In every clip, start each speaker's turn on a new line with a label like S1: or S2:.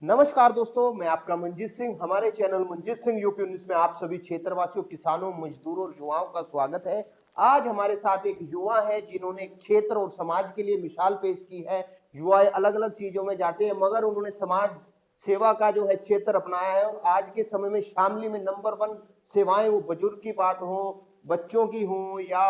S1: नमस्कार दोस्तों, मैं आपका मंजीत सिंह। हमारे चैनल मंजीत सिंह यूपी 19 में आप सभी क्षेत्रवासियों, किसानों, मजदूरों और युवाओं का स्वागत है। आज हमारे साथ एक युवा है जिन्होंने एक क्षेत्र और समाज के लिए मिसाल पेश की है। युवा अलग अलग चीजों में जाते हैं मगर उन्होंने समाज सेवा का जो है क्षेत्र अपनाया है और आज के समय में शामली में नंबर 1 सेवाएं, वो बुजुर्ग की बात हो, बच्चों की हो या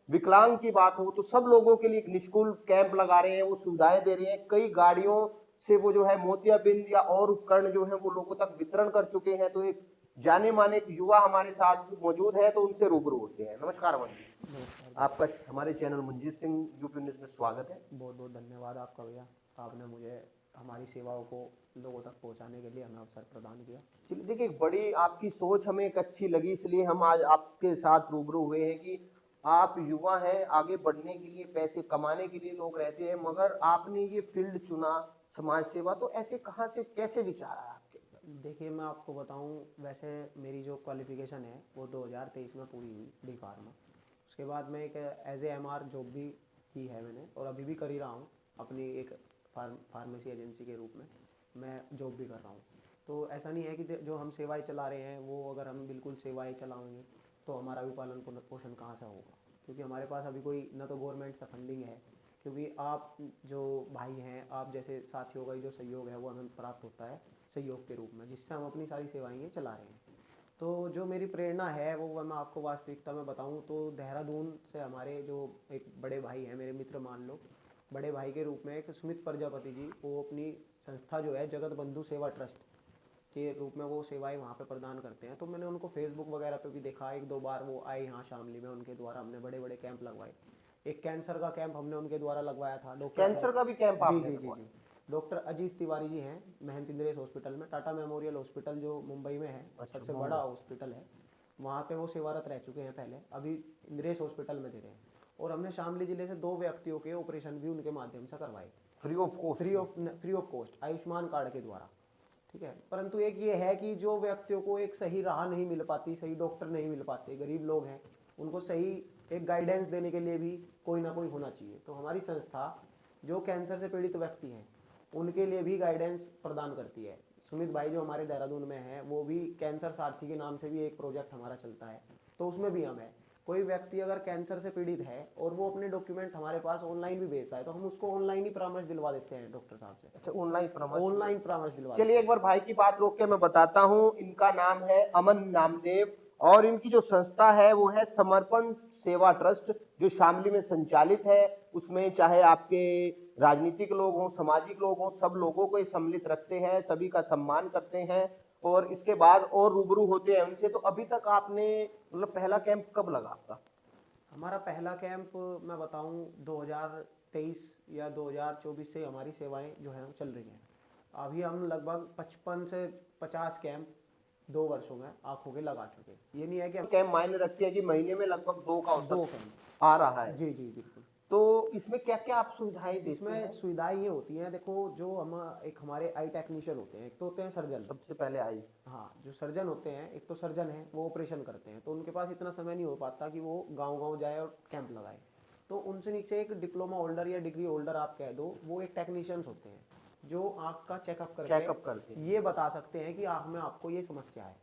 S1: विकलांग की बात हो, तो सब लोगों के लिए एक निःशुल्क कैंप लगा रहे हैं, वो सुविधाएं दे रहे हैं। कई गाड़ियों से वो जो है मोतियाबिंद या और उपकरण जो है वो लोगों तक वितरण कर चुके हैं। तो एक जाने माने एक युवा हमारे साथ मौजूद है, तो उनसे रूबरू होते हैं। नमस्कार मंजीत,
S2: नमस्कार
S1: आपका
S2: भैया।
S1: हमारे channel Manjeet Singh UP news में स्वागत है।
S2: बहुत बहुत धन्यवाद आपका भैया। आपने मुझे हमारी सेवाओं को लोगों तक पहुंचाने के लिए हमें अवसर प्रदान किया।
S1: चलिए, देखिए, एक बड़ी आपकी सोच हमें एक अच्छी लगी, इसलिए हम आज आपके साथ रूबरू हुए हैं कि आप युवा हैं, आगे बढ़ने के लिए, पैसे कमाने के लिए लोग रहते हैं, मगर आपने ये फील्ड चुना समाज सेवा, तो ऐसे कहाँ से कैसे विचार आया आपके अंदर?
S2: देखिए, मैं आपको बताऊं, वैसे मेरी जो क्वालिफ़िकेशन है वो 2023 में पूरी हुई डी फार्मा। उसके बाद मैं एक एज ए एमआर जॉब भी की है मैंने, और अभी भी कर ही रहा हूँ। अपनी एक फार्मेसी एजेंसी के रूप में मैं जॉब भी कर रहा हूँ। तो ऐसा नहीं है कि जो हम सेवाएं चला रहे हैं वो अगर हम बिल्कुल सेवाएं चलाएंगे तो हमारा भी पालन पोषण कहाँ से होगा, क्योंकि हमारे पास अभी कोई ना तो गवर्नमेंट से फंडिंग है। क्योंकि आप जो भाई हैं, आप जैसे साथियों का जो सहयोग है वो हमें प्राप्त होता है सहयोग के रूप में, जिससे हम अपनी सारी सेवाएं ये चला रहे हैं। तो जो मेरी प्रेरणा है वो मैं आपको वास्तविकता में बताऊं तो देहरादून से हमारे जो एक बड़े भाई हैं, मेरे मित्र मान लो, बड़े भाई के रूप में एक सुमित प्रजापति जी, वो अपनी संस्था जो है जगत बंधु सेवा ट्रस्ट के रूप में वो सेवाएं वहाँ पे प्रदान करते हैं। तो मैंने उनको फेसबुक वगैरह पे भी देखा, एक दो बार वो आए यहाँ शामली में, उनके द्वारा हमने बड़े बड़े कैंप लगवाए। एक कैंसर का कैंप हमने उनके द्वारा लगवाया था।
S1: कैंसर का भी कैंप
S2: जी
S1: आपने
S2: जी जी जी।
S1: लगवाया?
S2: डॉक्टर अजीत तिवारी जी हैं महंत इंद्रेश हॉस्पिटल में, टाटा मेमोरियल हॉस्पिटल जो मुंबई में है,
S1: अच्छा,
S2: सबसे बड़ा
S1: मुंबई।
S2: हॉस्पिटल है। वहाँ पे वो सेवारत रह चुके हैं पहले, अभी इंद्रेश हॉस्पिटल में दे रहे हैं। और हमने शामली जिले से 2 व्यक्तियों के ऑपरेशन भी उनके माध्यम से करवाए,
S1: free of cost?
S2: Free of cost, Ayushman card के द्वारा। ठीक है, परंतु एक ये है कि जो व्यक्तियों को एक सही राह नहीं मिल पाती, सही डॉक्टर नहीं मिल पाते, गरीब लोग हैं, उनको सही एक गाइडेंस देने के लिए भी कोई ना कोई होना चाहिए। तो हमारी संस्था जो कैंसर से पीड़ित व्यक्ति हैं उनके लिए भी गाइडेंस प्रदान करती है। सुमित भाई जो हमारे देहरादून में हैं, वो भी कैंसर सारथी के नाम से भी एक प्रोजेक्ट हमारा चलता है, तो उसमें भी हम हैं। कोई व्यक्ति अगर कैंसर से पीड़ित है और वो अपने डॉक्यूमेंट हमारे पास ऑनलाइन भी भेजता है, तो हम उसको ऑनलाइन ही परामर्श दिलवा देते हैं डॉक्टर साहब से।
S1: अच्छा, ऑनलाइन परामर्श?
S2: ऑनलाइन परामर्श दिलवा
S1: चलिए,
S2: देते
S1: एक
S2: हैं।
S1: बार भाई की बात रोक के मैं बताता हूँ। इनका नाम है अमन नामदेव और इनकी जो संस्था है वो है समर्पण सेवा ट्रस्ट, जो शामली में संचालित है। उसमें चाहे आपके राजनीतिक लोग हों, सामाजिक लोग हों, सब लोगों को ये सम्मिलित रखते हैं, सभी का सम्मान करते हैं और इसके बाद और रूबरू होते हैं उनसे। तो अभी तक आपने, मतलब, पहला कैंप कब लगा आपका?
S2: हमारा पहला कैंप मैं बताऊं 2023 या 2024 से हमारी सेवाएं जो हैं वो चल रही हैं। अभी हम लगभग 55 से 50 कैंप 2 वर्षों में आंखों के लगा चुके। ये नहीं है कि हम
S1: कैंप मायने रखते हैं कि महीने में लगभग 2 का
S2: दो
S1: औसत
S2: कैंप।
S1: आ रहा है।
S2: जी जी बिल्कुल।
S1: तो इसमें क्या क्या आप सुविधाएं देते
S2: इसमें
S1: हैं?
S2: सुविधाएं ये होती हैं, देखो, जो हम एक हमारे आई टेक्नीशियन होते हैं, एक तो होते हैं सर्जन।
S1: सबसे पहले आई?
S2: हाँ, जो सर्जन होते हैं, एक तो सर्जन है वो ऑपरेशन करते हैं, तो उनके पास इतना समय नहीं हो पाता कि वो गांव गांव जाए और कैंप लगाए। तो उनसे नीचे एक डिप्लोमा होल्डर या डिग्री होल्डर आप कह दो, वो एक टेक्नीशियंस होते हैं जो आँख का चेकअप
S1: चेकअप
S2: करके
S1: करते हैं?
S2: ये बता सकते हैं कि आँख में आपको ये समस्या है।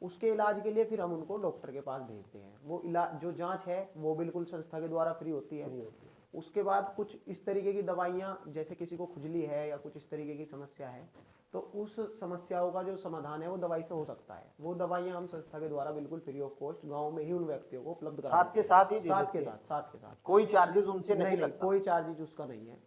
S2: उसके इलाज के लिए फिर हम उनको डॉक्टर के पास भेजते हैं। वो इलाज जो जांच है वो बिल्कुल संस्था के द्वारा फ्री होती है।
S1: फ्री होती है?
S2: उसके बाद कुछ इस तरीके की दवाइयाँ, जैसे किसी को खुजली है या कुछ इस तरीके की समस्या है, तो उस समस्याओं का जो समाधान है वो दवाई से हो सकता है। वो दवाइयाँ हम संस्था के द्वारा बिल्कुल फ्री ऑफ कॉस्ट गाँव में ही उन व्यक्तियों को उपलब्ध करा
S1: साथ
S2: देते
S1: के
S2: हैं।
S1: साथ ही दे
S2: साथ
S1: देते
S2: के
S1: हैं?
S2: साथ, साथ के साथ।
S1: कोई चार्जेस उनसे
S2: नहीं
S1: नहीं
S2: नहीं,
S1: लगता?
S2: कोई चार्जेज उसका नहीं है।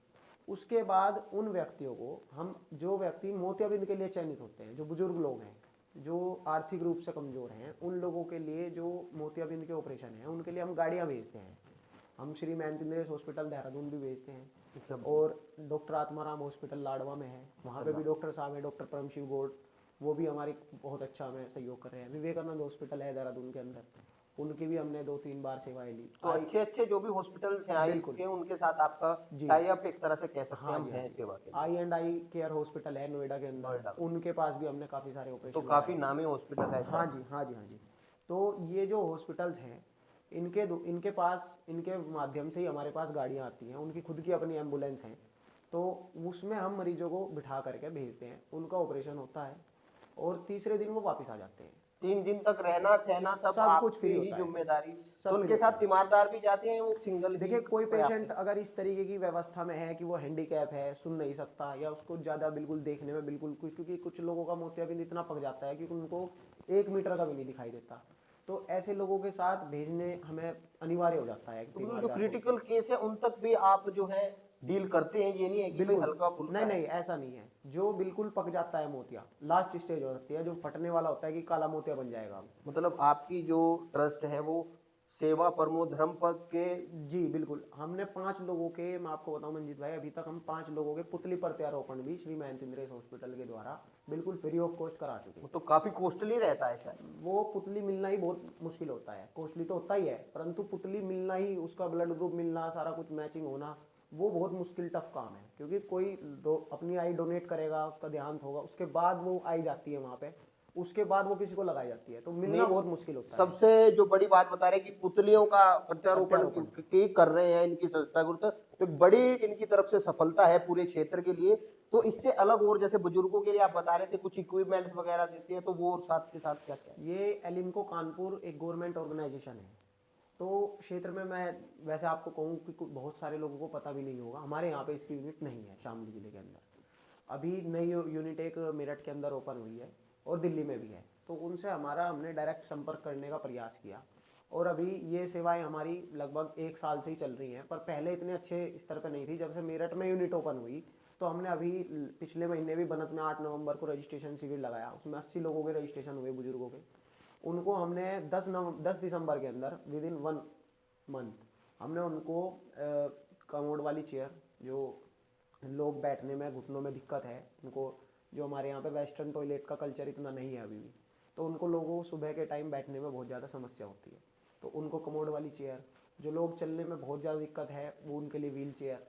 S2: उसके बाद उन व्यक्तियों को हम, जो व्यक्ति मोतियाबिंद के लिए चयनित होते हैं, जो बुजुर्ग लोग हैं, जो आर्थिक रूप से कमजोर हैं, उन लोगों के लिए जो मोतियाबिंद के ऑपरेशन है उनके लिए हम गाड़ियाँ भेजते हैं। हम श्री महंत हॉस्पिटल देहरादून भी भेजते हैं,
S1: सब?
S2: और डॉक्टर आत्माराम हॉस्पिटल लाडवा में है, वहाँ पे भी डॉक्टर साहब हैं, डॉक्टर परम शिव गौड़, वो भी हमारी बहुत अच्छा हमें सहयोग कर रहे हैं। विवेकानंद हॉस्पिटल है देहरादून के अंदर, उनकी भी हमने 2-3 बार सेवाएं ली।
S1: तो अच्छे अच्छे जो भी हॉस्पिटल्स हैं आई
S2: बिल्कुल।
S1: के, उनके साथ आपका
S2: जी।
S1: टाई अप एक तरह से कह सकते हैं
S2: हाँ
S1: हम
S2: जी, हाँ
S1: हैं
S2: जी।
S1: सेवा के लिए।
S2: आई केयर हॉस्पिटल है नोएडा के अंदर,
S1: नोएडा?
S2: उनके पास भी हमने काफ़ी सारे
S1: तो
S2: ऑपरेशन
S1: काफी
S2: लगाए।
S1: नामी हॉस्पिटल है
S2: हाँ
S1: शायद।
S2: जी, हाँ जी, हाँ जी। तो ये जो हॉस्पिटल्स हैं, इनके पास, इनके माध्यम से ही हमारे पास गाड़ियाँ आती हैं, उनकी खुद की अपनी एम्बुलेंस हैं। तो उसमें हम मरीजों को बिठा करके भेजते हैं, उनका ऑपरेशन होता है और तीसरे दिन वो वापस आ जाते हैं।
S1: 3 दिन तक रहना सहना सब
S2: सब कुछ
S1: आपकी
S2: फ्री
S1: ही
S2: होता है,
S1: जिम्मेदारी।
S2: सब
S1: तो उनके
S2: फ्री होता
S1: साथ
S2: है।
S1: तीमारदार भी जाते हैं, वो सिंगल ही
S2: देखिए कोई
S1: पर्याप्त
S2: पेशेंट
S1: है?
S2: अगर इस तरीके की व्यवस्था में है कि वो हैंडीकैप है, सुन नहीं सकता, या उसको ज़्यादा बिल्कुल देखने में बिल्कुल कुछ, क्योंकि कुछ लोगों का मोतियाबिंद इतना पक जाता है कि उनको 1 मीटर का भी नहीं दिखाई देता, तो ऐसे लोगों के साथ भेजने हमें अनिवार्य हो जाता है कि
S1: तो मतलब जो
S2: तीमारदार को।
S1: क्रिटिकल केस है उन तक भी आप जो है डील करते हैं, ये नहीं है कि भाई
S2: बिल्कुल
S1: हल्का फुल्का
S2: नहीं,
S1: है?
S2: नहीं ऐसा नहीं है। जो बिल्कुल पक जाता है मोतिया, लास्ट स्टेज हो सकती है, जो फटने वाला होता है कि काला मोतिया बन जाएगा अब।
S1: मतलब आपकी जो ट्रस्ट है वो सेवा परमो धर्म पद के।
S2: जी बिल्कुल, हमने 5 लोगों के, मैं आपको बताऊं मंजीत भाई, अभी तक हम 5 लोगों के पुतली प्रत्यारोपण भी श्री महेंद्र इंद्रेश हॉस्पिटल के द्वारा बिल्कुल फ्री ऑफ कॉस्ट करा चुके
S1: वो
S2: हैं।
S1: तो काफी कॉस्टली रहता है शायद।
S2: वो पुतली मिलना ही बहुत मुश्किल होता है, कॉस्टली तो होता ही है, परंतु पुतली मिलना ही, उसका ब्लड ग्रुप मिलना, सारा कुछ मैचिंग होना, वो बहुत मुश्किल टफ काम है। क्योंकि कोई अपनी आई डोनेट करेगा, उसका देहांत होगा, उसके बाद वो आई जाती है वहाँ पे, उसके बाद वो किसी को लगाई जाती है, तो मिलना बहुत मुश्किल होता है।
S1: सबसे जो बड़ी बात बता रहे हैं कि पुतलियों का प्रत्यारोपण
S2: प्रत्यारोपण।
S1: की कर रहे हैं इनकी संस्था गुरु, तो एक बड़ी इनकी तरफ से सफलता है पूरे क्षेत्र के लिए। तो इससे अलग और जैसे बुजुर्गों के लिए आप बता रहे थे कुछ इक्विपमेंट्स वगैरह देते हैं, तो वो और साथ के साथ क्या क्या है?
S2: ये एलिम्को कानपुर एक गवर्नमेंट ऑर्गेनाइजेशन है। तो क्षेत्र में मैं वैसे आपको कहूँ कि बहुत सारे लोगों को पता भी नहीं होगा, हमारे यहाँ पे इसकी यूनिट नहीं है शामली जिले के अंदर। अभी नई यूनिट एक मेरठ के अंदर ओपन हुई है और दिल्ली में भी है, तो उनसे हमने डायरेक्ट संपर्क करने का प्रयास किया, और अभी ये सेवाएं हमारी लगभग 1 साल से ही चल रही हैं। पर पहले इतने अच्छे स्तर पर नहीं थी। जब से मेरठ में यूनिट ओपन हुई, तो हमने अभी पिछले महीने भी बनत में 8 नवंबर को रजिस्ट्रेशन शिविर लगाया, उसमें 80 लोगों के रजिस्ट्रेशन हुए बुजुर्गों के। उनको हमने 10 दिसंबर के अंदर विद इन 1 मंथ हमने उनको कमोड वाली चेयर, जो लोग बैठने में घुटनों में दिक्कत है उनको, जो हमारे यहाँ पे वेस्टर्न टॉयलेट का कल्चर इतना नहीं है अभी भी, तो उनको लोगों को सुबह के टाइम बैठने में बहुत ज़्यादा समस्या होती है, तो उनको कमोड वाली चेयर, जो लोग चलने में बहुत ज़्यादा दिक्कत है वो उनके लिए व्हील चेयर,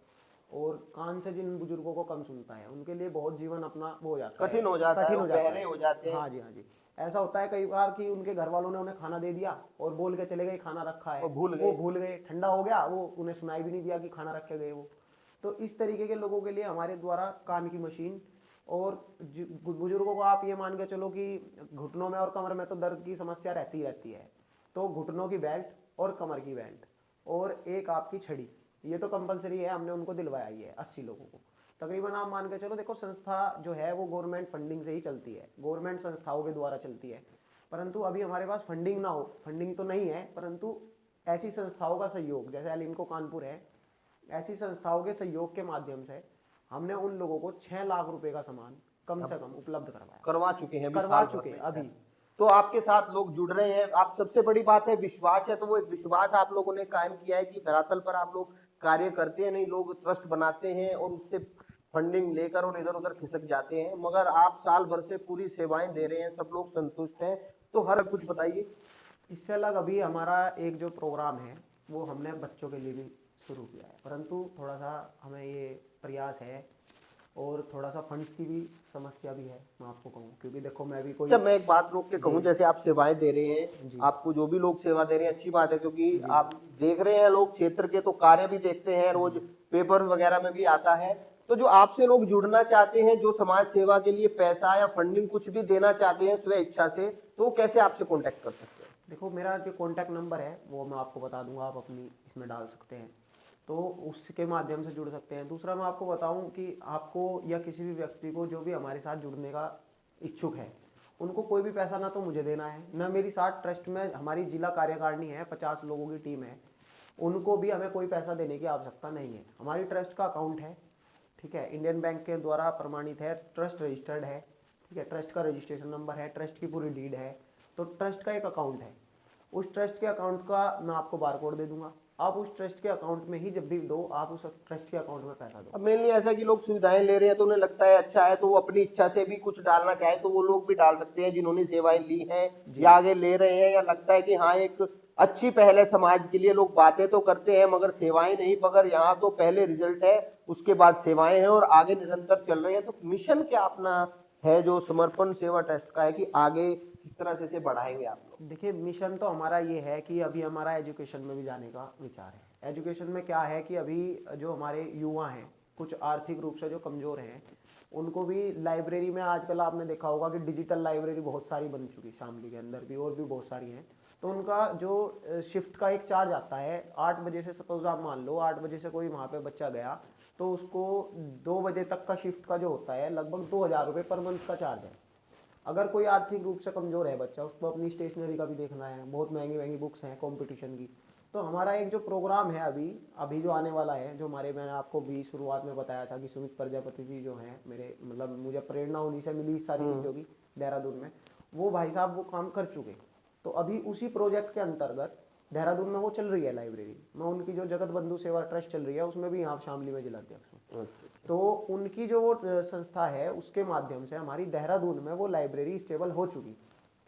S2: और कान से जिन बुजुर्गों को कम सुनता है उनके लिए बहुत जीवन अपना वो हो जाता है,
S1: कठिन हो जाता है,
S2: कठिन
S1: वो
S2: हो जाता
S1: बहरे
S2: है।
S1: हो जाते हैं।
S2: हाँ जी, हाँ जी। ऐसा होता है कई बार कि उनके घर वालों ने उन्हें खाना दे दिया और बोल के चले गए खाना रखा है,
S1: वो
S2: भूल गए, ठंडा हो गया, वो उन्हें सुनाई भी नहीं दिया कि खाना रखे गए वो। तो इस तरीके के लोगों के लिए हमारे द्वारा कान की मशीन, और बुजुर्गों को आप ये मान के चलो कि घुटनों में और कमर में तो दर्द की समस्या रहती है, तो घुटनों की बेल्ट और कमर की बेल्ट और एक आपकी छड़ी, ये तो कंपलसरी है, हमने उनको दिलवाया ही है 80 लोगों को। तकरीबन आप मान के चलो, देखो संस्था जो है वो गवर्नमेंट फंडिंग से ही चलती है, गवर्नमेंट संस्थाओं के द्वारा चलती है, परंतु अभी हमारे पास फंडिंग ना हो, फंडिंग तो नहीं है, परंतु ऐसी संस्थाओं का सहयोग, जैसे एलिम्को कानपुर है, ऐसी संस्थाओं के सहयोग के माध्यम से हमने उन लोगों को 6 लाख रुपए का सामान कम से कम उपलब्ध
S1: करवा चुके हैं अभी
S2: करवा
S1: साल भर
S2: चुके
S1: में
S2: हैं अभी।
S1: शायद। तो आपके साथ लोग जुड़ रहे हैं, आप सबसे बड़ी बात है विश्वास है, तो वो एक विश्वास आप लोगों ने कायम किया है कि धरातल पर आप लोग कार्य करते हैं, नहीं लोग ट्रस्ट बनाते हैं और उससे फंडिंग लेकर और इधर उधर खिसक जाते हैं, मगर आप साल भर से पूरी सेवाएं दे रहे हैं, सब लोग संतुष्ट हैं। तो हर कुछ बताइए।
S2: इससे अलग अभी हमारा एक जो प्रोग्राम है वो हमने बच्चों के लिए भी शुरू किया है, परंतु थोड़ा सा हमें ये प्रयास है और थोड़ा सा फंड्स की भी समस्या भी है, मैं आपको कहूँ, क्योंकि देखो मैं भी कोई।
S1: अच्छा, मैं एक बात रोक के कहूँ, जैसे आप सेवाएं दे रहे हैं,
S2: जी।
S1: आपको जो भी लोग सेवा दे रहे हैं अच्छी बात है, क्योंकि आप देख रहे हैं लोग क्षेत्र के तो कार्य भी देखते हैं, रोज पेपर वगैरह में भी आता है। तो जो आपसे लोग जुड़ना चाहते हैं, जो समाज सेवा के लिए पैसा या फंडिंग कुछ भी देना चाहते हैं स्व इच्छा से, तो वो कैसे आपसे कांटेक्ट कर सकते हैं?
S2: देखो मेरा जो कॉन्टैक्ट नंबर है वो मैं आपको बता दूंगा, आप अपनी इसमें डाल सकते हैं, तो उसके माध्यम से जुड़ सकते हैं। दूसरा मैं आपको बताऊं कि आपको या किसी भी व्यक्ति को जो भी हमारे साथ जुड़ने का इच्छुक है, उनको कोई भी पैसा ना तो मुझे देना है, ना मेरी साथ ट्रस्ट में हमारी जिला कार्यकारिणी है, 50 लोगों की टीम है, उनको भी हमें कोई पैसा देने की आवश्यकता नहीं है। हमारी ट्रस्ट का अकाउंट है, ठीक है, इंडियन बैंक के द्वारा प्रमाणित है, ट्रस्ट रजिस्टर्ड है, ठीक है, ट्रस्ट का रजिस्ट्रेशन नंबर है, ट्रस्ट की पूरी डीड है, तो ट्रस्ट का एक अकाउंट है। उस ट्रस्ट के अकाउंट का मैं आपको बारकोड दे दूंगा, आप उस ट्रस्ट के अकाउंट में ही जब भी दो, आप उस ट्रस्ट के अकाउंट में पैसा दो।
S1: अब मेनली ऐसा कि लोग सुविधाएं ले रहे हैं तो उन्हें लगता है अच्छा है, तो वो अपनी इच्छा से भी कुछ डालना चाहे तो वो लोग भी डाल सकते हैं जिन्होंने सेवाएं ली हैं या आगे ले रहे हैं, या लगता है कि हाँ एक अच्छी पहल है समाज के लिए। लोग बातें तो करते हैं मगर सेवाएं नहीं, मगर यहाँ तो पहले रिजल्ट है, उसके बाद सेवाएं हैं और आगे निरंतर चल रहे हैं। तो मिशन क्या अपना है जो समर्पण सेवा ट्रस्ट का है कि आगे किस तरह से इसे बढ़ाएंगे आप लोग?
S2: देखिए मिशन तो हमारा ये है कि अभी हमारा एजुकेशन में भी जाने का विचार है। एजुकेशन में क्या है कि अभी जो हमारे युवा हैं कुछ आर्थिक रूप से जो कमजोर हैं उनको भी लाइब्रेरी में आजकल आपने देखा होगा कि डिजिटल लाइब्रेरी बहुत सारी बन चुकी शामली के अंदर भी, और भी बहुत सारी हैं। तो उनका जो शिफ्ट का एक चार्ज आता है 8 बजे से, सपोज आप मान लो 8 बजे से कोई वहाँ पे बच्चा गया तो उसको 2 बजे तक का शिफ्ट का जो होता है लगभग 2,000 रुपये पर मंथ का चार्ज है। अगर कोई आर्थिक रूप से कमजोर है बच्चा, उसको अपनी स्टेशनरी का भी देखना है, बहुत महंगी महंगी बुक्स हैं कंपटीशन की, तो हमारा एक जो प्रोग्राम है अभी अभी जो आने वाला है, जो हमारे मैंने आपको भी शुरुआत में बताया था कि सुमित प्रजापति जी जो हैं मेरे, मतलब मुझे प्रेरणा उन्हीं से मिली इस सारी चीज़ों की देहरादून में, वो भाई साहब वो काम कर चुके। तो अभी उसी प्रोजेक्ट के अंतर्गत देहरादून में वो चल रही है लाइब्रेरी। मैं उनकी जो जगत बंधु सेवा ट्रस्ट चल रही है उसमें भी यहाँ शामली में जिलाध्यक्ष हूँ। तो उनकी जो वो संस्था है उसके माध्यम से हमारी देहरादून में वो लाइब्रेरी स्टेबल हो चुकी,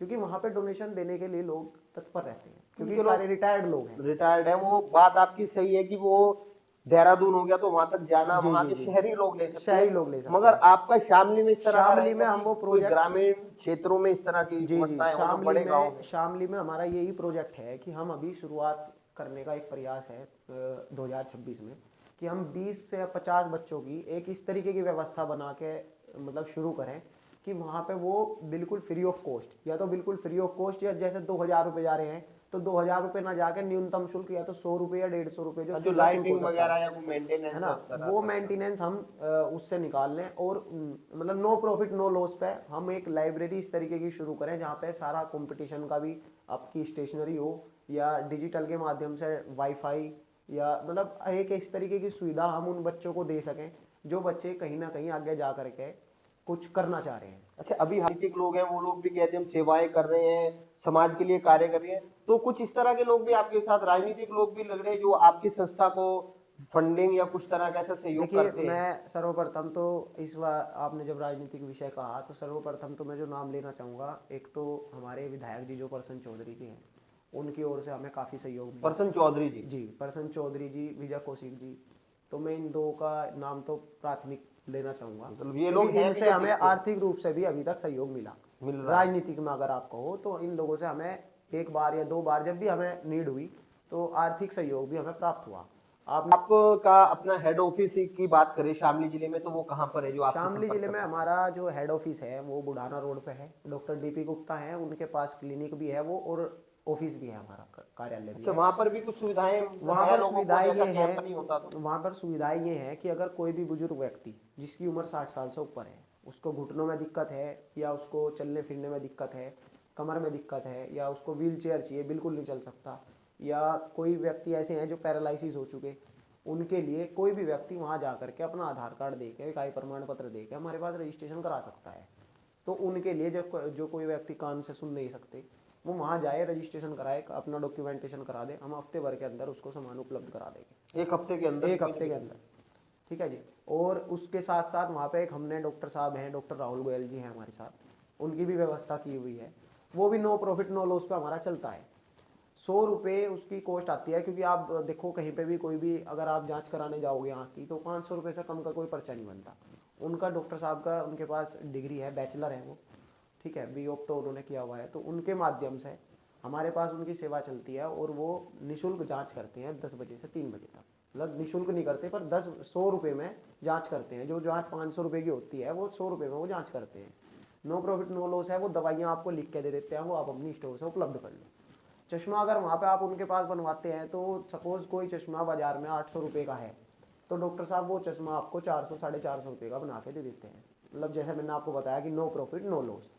S2: क्योंकि वहाँ पे डोनेशन देने के लिए लोग तत्पर रहते हैं, क्योंकि सारे रिटायर्ड लोग हैं।
S1: रिटायर्ड है, वो बात आपकी सही है कि वो देहरादून हो गया तो वहां तक जाना
S2: जी,
S1: वहां
S2: जी,
S1: के
S2: जी।
S1: शहरी लोग ले सकते
S2: शहरी
S1: हैं,
S2: लोग ले सकते
S1: मगर
S2: हैं।
S1: आपका शामली में इस तरह का
S2: शामली में
S1: रहेगा
S2: हम
S1: कि
S2: वो
S1: कोई
S2: प्रोजेक्ट,
S1: ग्रामीण क्षेत्रों में इस तरह की
S2: जी जी,
S1: व्यवस्थाएं हो तो बड़े गाँव में।
S2: शामली में हमारा यही प्रोजेक्ट है कि हम अभी शुरुआत करने का एक प्रयास है 2026 में, कि हम 20 से 50 बच्चों की एक इस तरीके की व्यवस्था बना के मतलब शुरू करें कि वहाँ पे वो बिल्कुल फ्री ऑफ कॉस्ट, या तो बिल्कुल फ्री ऑफ कॉस्ट, या जैसे 2,000 रुपये जा रहे हैं तो 2,000 रुपये ना जाके न्यूनतम शुल्क या तो 100 रुपये या 150 रुपये जो
S1: जो
S2: सुविधा शुल्क हो
S1: लाइटिंग
S2: सकता
S1: वगैरह
S2: है
S1: या कोई मेंटेनेंस
S2: है ना, वो मेंटेनेंस हम उससे निकाल लें, और मतलब नो प्रॉफिट नो लॉस पे हम एक लाइब्रेरी इस तरीके की शुरू करें जहाँ पे सारा कंपटीशन का भी आपकी स्टेशनरी हो, या डिजिटल के माध्यम से वाईफाई, या मतलब एक इस तरीके की सुविधा हम उन बच्चों को दे सकें जो बच्चे कहीं ना कहीं आगे जा करके कुछ करना चाह रहे हैं।
S1: अच्छा, अभी राजनीतिक लोग हैं वो लोग भी कहते हैं हम सेवाएं कर रहे हैं, समाज के लिए कार्य कर रहे हैं, तो कुछ इस तरह के लोग भी आपके साथ राजनीतिक लोग भी लग रहे हैं जो आपकी संस्था को फंडिंग या कुछ तरह का ऐसा सहयोग
S2: देखिए,
S1: करते हैं।
S2: मैं सर्वप्रथम तो इस बार आपने जब राजनीतिक विषय कहा तो सर्वप्रथम तो मैं जो नाम लेना चाहूँगा, एक तो हमारे विधायक जी जो प्रसन्न चौधरी जी हैं, उनकी ओर से हमें काफ़ी सहयोग मिला।
S1: प्रसन्न चौधरी जी,
S2: जी, प्रसन्न चौधरी जी, विजय कौशिक जी, तो मैं इन दो का नाम तो प्राथमिक लेना चाहूँगा,
S1: मतलब ये लोग
S2: क्योंकि
S1: हैं
S2: इनसे
S1: भी
S2: हमें
S1: ठीक है।
S2: आर्थिक रूप से भी अभी तक सहयोग मिला।
S1: मिल रहा है।
S2: राजनीतिक में अगर आप कहो तो इन लोगों से हमें एक बार या 2 बार जब भी हमें नीड हुई तो आर्थिक सहयोग भी हमें प्राप्त हुआ।
S1: आपका अपना हेड ऑफिस की बात करें शामली जिले में तो वो कहाँ पर है जो आपसे
S2: शामली
S1: संपर्क
S2: जिले में
S1: कर सकते
S2: हमारा जो हेड ऑफिस है वो बुढ़ाना रोड पे है, डॉक्टर डीपी गुप्ता हैं, उनके पास क्लिनिक भी है वो, और ऑफिस भी है, हमारा कार्यालय
S1: हैं?
S2: भी
S1: अच्छा,
S2: है।
S1: वहां पर भी कुछ सुविधाएं
S2: वहाँ
S1: है
S2: पर
S1: लोगों को,
S2: सुविधाएं
S1: जैसा
S2: ये
S1: कैंप नहीं होता
S2: है,
S1: तो?
S2: वहाँ पर सुविधाएं ये है कि अगर कोई भी बुजुर्ग व्यक्ति जिसकी उम्र 60 साल से ऊपर है, उसको घुटनों में दिक्कत है, या उसको चलने फिरने में दिक्कत है, कमर में दिक्कत है, या उसको व्हील चेयर चाहिए, बिल्कुल नहीं चल सकता, या कोई व्यक्ति ऐसे हैं जो पैरालिसिस हो चुके, उनके लिए कोई भी व्यक्ति वहाँ जा करके अपना आधार कार्ड दे के, एक आय प्रमाण पत्र दे के हमारे पास रजिस्ट्रेशन करा सकता है। तो उनके लिए जो कोई व्यक्ति कान से सुन नहीं सकते, वो वहाँ जाए, रजिस्ट्रेशन कराए, अपना डॉक्यूमेंटेशन करा दे, हम हफ्ते भर के अंदर उसको सामान उपलब्ध करा देंगे।
S1: एक हफ्ते के अंदर?
S2: एक हफ्ते के अंदर, ठीक है जी। और उसके साथ साथ वहाँ पे एक हमने डॉक्टर साहब हैं, डॉक्टर राहुल गोयल जी हैं हमारे साथ, उनकी भी व्यवस्था की हुई है, वो भी नो प्रॉफिट नो लॉस पे हमारा चलता है। 100 रुपये उसकी कॉस्ट आती है, क्योंकि आप देखो कहीं पे भी कोई भी अगर आप जांच कराने जाओगे आँख की तो 500 रुपये से कम का कोई पर्चा नहीं बनता। उनका डॉक्टर साहब का उनके पास डिग्री है, बैचलर है वो, ठीक है, बी ऑप्टो उन्होंने किया हुआ है, तो उनके माध्यम से हमारे पास उनकी सेवा चलती है, और वो निःशुल्क जांच करते हैं 10 बजे से 3 बजे तक। मतलब निःशुल्क नहीं करते, पर 100 रुपये में जांच करते हैं। जो जांच 500 रुपये की होती है वो 100 रुपये में वो जांच करते हैं। नो प्रॉफिट नो लॉस है, वो दवाइयाँ आपको लिख के दे देते हैं, वो आप अपनी स्टोर से उपलब्ध कर लो। चश्मा अगर वहाँ पे आप उनके पास बनवाते हैं तो सपोज कोई चश्मा बाजार में 800 रुपये का है, तो डॉक्टर साहब वो चश्मा आपको 400 450 रुपये का बना के दे देते हैं। मतलब जैसे मैंने आपको बताया कि नो प्रॉफिट नो लॉस,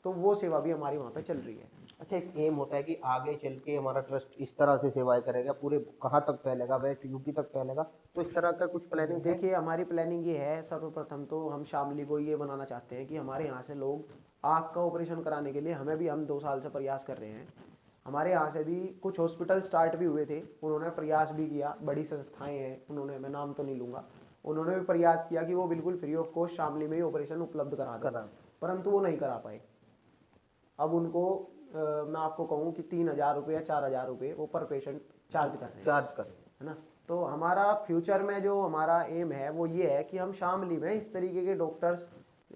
S2: तो वो सेवा भी हमारी वहाँ पे चल रही है।
S1: अच्छा, एक एम होता है कि आगे चल के हमारा ट्रस्ट इस तरह से सेवाएं करेगा, पूरे कहाँ तक फैलेगा, वेस्ट यूपी तक फैलेगा, तो इस तरह का कुछ प्लानिंग है?
S2: देखिए, हमारी प्लानिंग ये है, सर्वप्रथम तो हम शामली को ये बनाना चाहते हैं कि हमारे यहाँ से लोग आँख का ऑपरेशन कराने के लिए, हमें भी हम 2 साल से प्रयास कर रहे हैं। हमारे यहाँ से भी कुछ हॉस्पिटल स्टार्ट भी हुए थे, उन्होंने प्रयास भी किया, बड़ी संस्थाएं हैं, उन्होंने, मैं नाम तो नहीं लूँगा, उन्होंने भी प्रयास किया कि वो बिल्कुल फ्री ऑफ कॉस्ट शामली में ही ऑपरेशन उपलब्ध करा दें, परंतु वो नहीं करा पाए। अब उनको मैं आपको कहूँ कि 3,000 रुपये या 4,000 रुपये वो पर पेशेंट चार्ज कर रहे हैं, है ना। तो हमारा फ्यूचर में जो हमारा एम है वो ये है कि हम शामली में इस तरीके के डॉक्टर्स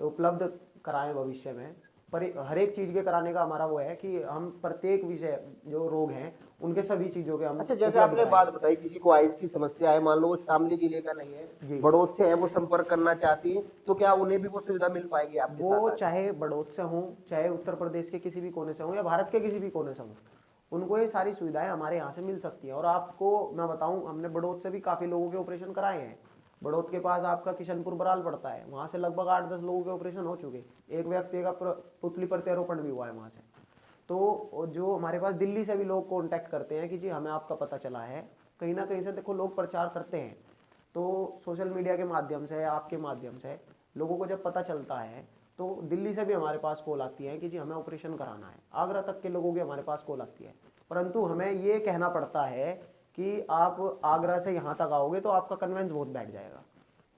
S2: उपलब्ध कराएं भविष्य में, पर हर एक चीज के कराने का हमारा वो है कि हम प्रत्येक विषय जो रोग हैं उनके सभी चीजों के हम
S1: अच्छा, जैसे
S2: उपलब्ध
S1: आपने
S2: कराएंगे।
S1: बात बताई किसी को आइस की समस्या है, मान लो वो शामली जिले का नहीं
S2: जी।
S1: है, बड़ौद से है, वो संपर्क करना चाहती है, तो क्या उन्हें भी वो सुविधा मिल पाएगी आपके साथ
S2: वो
S1: आके?
S2: चाहे बड़ौद से हों, चाहे उत्तर प्रदेश के किसी भी कोने से हों या भारत के किसी भी कोने से हों, उनको ये सारी सुविधाएं हमारे यहाँ से मिल सकती हैं। और आपको मैं बताऊं, हमने बड़ौद से भी काफ़ी लोगों के ऑपरेशन कराए हैं। बड़ौद के पास आपका किशनपुर बराल पड़ता है, वहाँ से लगभग 8-10 लोगों के ऑपरेशन हो चुके। एक व्यक्ति का पुतली प्रत्यारोपण भी हुआ है वहाँ से। तो जो हमारे पास दिल्ली से भी लोग कांटेक्ट करते हैं कि जी हमें आपका पता चला है, कहीं ना कहीं से देखो लोग प्रचार करते हैं, तो सोशल मीडिया के माध्यम से, आपके माध्यम से लोगों को जब पता चलता है तो दिल्ली से भी हमारे पास कॉल आती है कि जी हमें ऑपरेशन कराना है। आगरा तक के लोगों की हमारे पास कॉल आती है, परंतु हमें ये कहना पड़ता है कि आप आगरा से यहाँ तक आओगे तो आपका कन्वेंस बहुत बैठ जाएगा,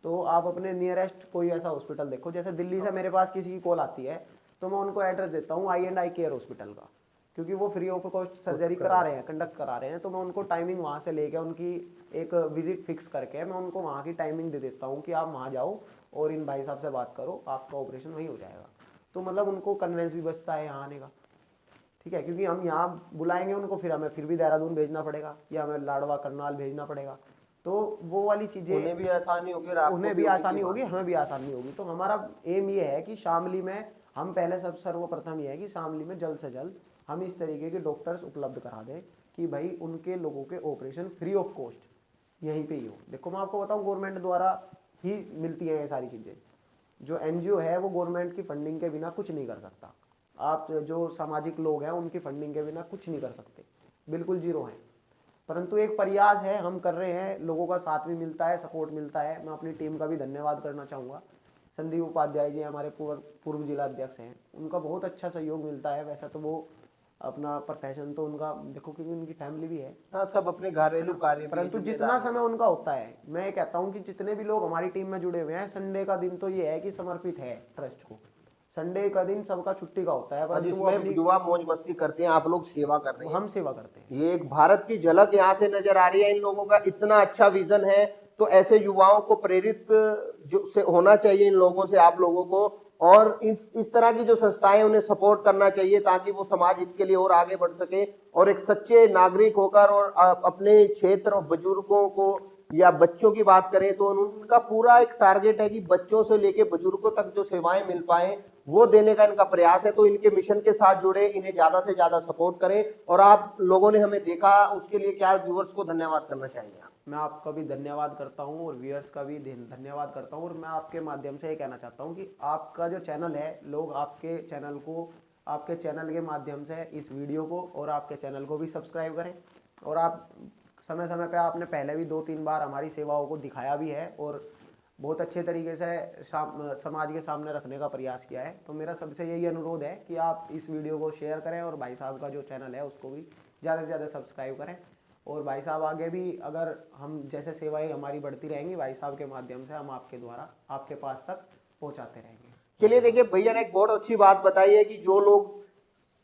S2: तो आप अपने नियरेस्ट कोई ऐसा हॉस्पिटल देखो। जैसे दिल्ली से मेरे पास किसी की कॉल आती है तो मैं उनको एड्रेस देता हूँ आई केयर हॉस्पिटल का, क्योंकि वो फ्री ऑफ कॉस्ट सर्जरी करा रहे हैं, कंडक्ट करा रहे हैं। तो मैं उनको टाइमिंग वहाँ से लेके उनकी एक विजिट फिक्स करके मैं उनको वहाँ की टाइमिंग दे देता हूँ कि आप वहाँ जाओ और इन भाई साहब से बात करो, आपका ऑपरेशन वहीं हो जाएगा। तो मतलब उनको कन्वेंस भी बचता है यहाँ आने का, ठीक है, क्योंकि हम यहाँ बुलाएंगे उनको, फिर हमें फिर भी देहरादून भेजना पड़ेगा या हमें लाडवा करनाल भेजना पड़ेगा। तो वो वाली चीज़ें
S1: उन्हें भी आसानी होगी और आपको
S2: उन्हें भी
S1: होगी
S2: आसानी
S1: कि
S2: होगी, हमें भी आसानी होगी। तो हमारा एम ये है कि शामली में हम पहले सर्वप्रथम ये है कि शामली में जल्द से जल्द हम इस तरीके के डॉक्टर्स उपलब्ध करा दें कि भाई उनके लोगों के ऑपरेशन फ्री ऑफ कॉस्ट यहीं पे ही हो। देखो मैं आपको बताऊं, गवर्नमेंट द्वारा ही मिलती है ये सारी चीज़ें। जो एनजीओ है वो गवर्नमेंट की फंडिंग के बिना कुछ नहीं कर सकता। आप जो सामाजिक लोग हैं उनकी फंडिंग के बिना कुछ नहीं कर सकते, बिल्कुल जीरो हैं। परंतु एक प्रयास है, हम कर रहे हैं, लोगों का साथ भी मिलता है, सपोर्ट मिलता है। मैं अपनी टीम का भी धन्यवाद करना चाहूँगा। संदीप उपाध्याय जी हमारे पूर्व जिला अध्यक्ष हैं, उनका बहुत अच्छा सहयोग मिलता है। वैसा तो वो अपना प्रोफेशन तो उनका देखो, क्योंकि उनकी फैमिली भी है,
S1: हाँ, सब अपने घरेलू कार्य में
S2: परंतु
S1: जिम्मेदार
S2: जितना
S1: हैं।
S2: समय उनका होता है, मैं ये कहता हूँ कि जितने भी लोग हमारी टीम में जुड़े हुए हैं, संडे का दिन तो ये है कि समर्पित है ट्रस्ट को। संडे का दिन सबका छुट्टी का होता है,
S1: और
S2: परंतु वो
S1: जिसमें
S2: अपनी
S1: युवा मौज मस्ती करते हैं, आप लोग सेवा कर रहे हैं।
S2: हम सेवा करते हैं।
S1: ये एक भारत की झलक यहाँ से नजर आ रही है। इन लोगों का इतना अच्छा विजन है, तो ऐसे युवाओं को प्रेरित जो से होना चाहिए इन लोगों से, आप लोगों को, और इस तरह की जो संस्थाएं उन्हें सपोर्ट करना चाहिए ताकि वो समाज हित के लिए और आगे बढ़ सके और एक सच्चे नागरिक होकर और अपने क्षेत्र और बुजुर्गों को या बच्चों की बात करें तो उनका पूरा एक टारगेट है कि बच्चों से लेके बुजुर्गों तक जो सेवाएं मिल पाए वो देने का इनका प्रयास है। तो इनके मिशन के साथ जुड़े, इन्हें ज्यादा से ज्यादा सपोर्ट करें। और आप लोगों ने हमें देखा, उसके लिए क्या व्यूअर्स को धन्यवाद करना चाहेंगे आप?
S2: मैं आपका भी धन्यवाद करता हूं और व्यूअर्स का भी धन्यवाद करता हूं। और मैं आपके माध्यम से ये कहना चाहता हूं कि आपका जो चैनल है, लोग आपके चैनल को, आपके चैनल के माध्यम से इस वीडियो को और आपके चैनल को भी सब्सक्राइब करें। और आप समय समय पे, आपने पहले भी 2-3 बार हमारी सेवाओं को दिखाया भी है और बहुत अच्छे तरीके से समाज के सामने रखने का प्रयास किया है। तो मेरा सबसे यही अनुरोध है कि आप इस वीडियो को शेयर करें और भाई साहब का जो चैनल है उसको भी ज़्यादा से ज़्यादा सब्सक्राइब करें। और भाई साहब आगे भी अगर हम जैसे सेवाएं हमारी बढ़ती रहेंगी, भाई साहब के माध्यम से हम आपके द्वारा आपके पास तक पहुंचाते रहेंगे।
S1: चलिए, देखिए भैया ने एक बहुत अच्छी बात बताई है कि जो लोग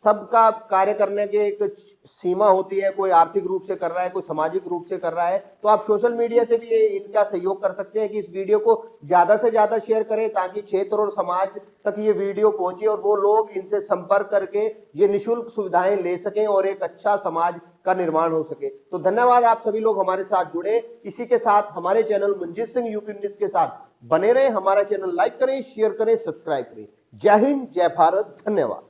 S1: सबका कार्य करने की एक सीमा होती है, कोई आर्थिक रूप से कर रहा है, कोई सामाजिक रूप से कर रहा है, तो आप सोशल मीडिया से भी इनका सहयोग कर सकते हैं कि इस वीडियो को ज्यादा से ज्यादा शेयर करें ताकि क्षेत्र और समाज तक ये वीडियो पहुंचे और वो लोग इनसे संपर्क करके ये निःशुल्क सुविधाएं ले सकें और एक अच्छा समाज का निर्माण हो सके। तो धन्यवाद, आप सभी लोग हमारे साथ जुड़े। इसी के साथ हमारे channel Manjeet Singh UP news के साथ बने रहे। हमारा चैनल लाइक करें, शेयर करें, सब्सक्राइब करें। जय हिंद, जय भारत, धन्यवाद।